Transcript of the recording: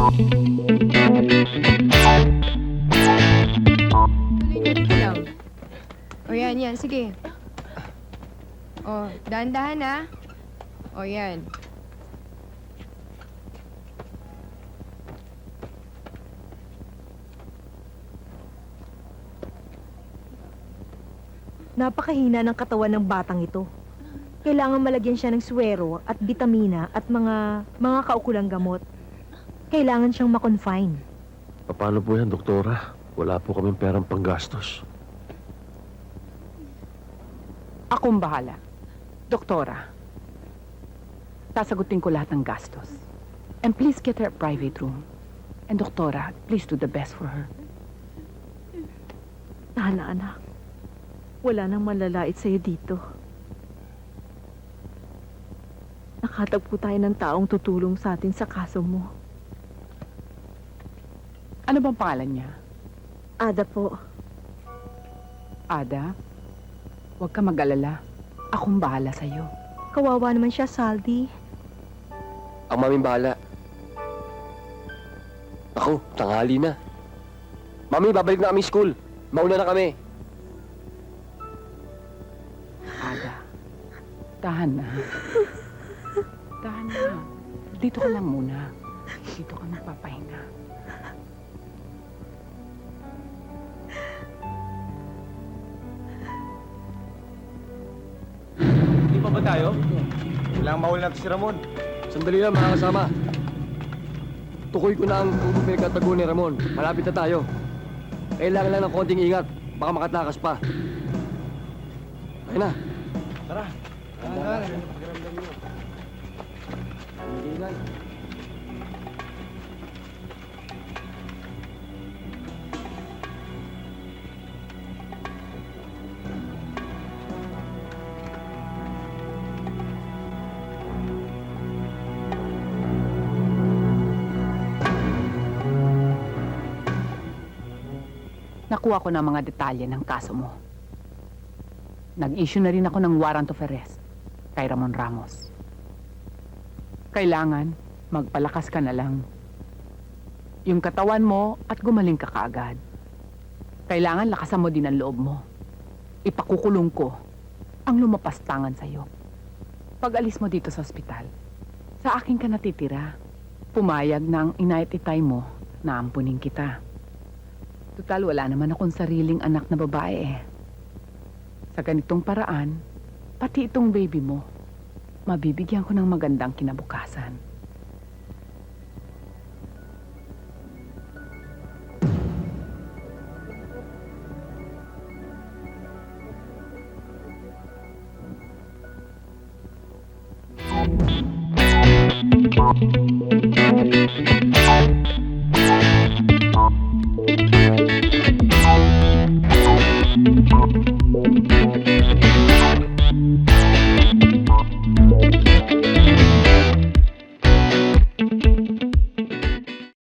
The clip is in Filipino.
Tuloy na dito lang. O yan, sige. O, dahan-dahan ha. O yan. Napakahina ng katawan ng batang ito. Kailangan malagyan siya ng swero at bitamina at mga kaukulang gamot. Kailangan siyang makonfine. Paano po yan, doktora? Wala po kaming perang panggastos. Akong bahala. Doktora, sasagutin ko lahat ng gastos. And please get her a private room. And doktora, please do the best for her. Tala, anak. Wala nang malalait sa'yo dito. Nakatagpo tayo ng taong tutulong sa atin sa kaso mo. Ano bang pangalan niya? Ada po. Ada? Huwag ka mag-alala. Akong bahala sa'yo. Kawawa naman siya, Saldi. Ang maming bahala. Ako, tanghali na. Mami, babalik na kami school. Mauna na kami. Ada, tahan na. Tahan na. Dito ka lang muna. Dito ka magpapahinga. Hindi pa ba tayo? Kailangan mahuli natin si Ramon. Sandali lang, mga kasama. Tukoy ko na ang ubod pinagkatago ni Ramon. Malapit na tayo. Kailangan lang ng konting ingat. Baka makatakas pa. Ayun na. Tara. Ingay. Nakuha ko na mga detalye ng kaso mo. Nag-issue na rin ako ng warrant of arrest kay Ramon Ramos. Kailangan magpalakas ka na lang. Yung katawan mo at gumaling ka kaagad. Kailangan lakasan mo din ang loob mo. Ipakukulong ko ang lumapastangan sa'yo. Pag alis mo dito sa ospital, sa akin ka natitira. Pumayag na ang inait-itay mo na ampunin kita. Tutal, wala naman akong sariling anak na babae eh. Sa ganitong paraan, pati itong baby mo, mabibigyan ko ng magandang kinabukasan. Thank you.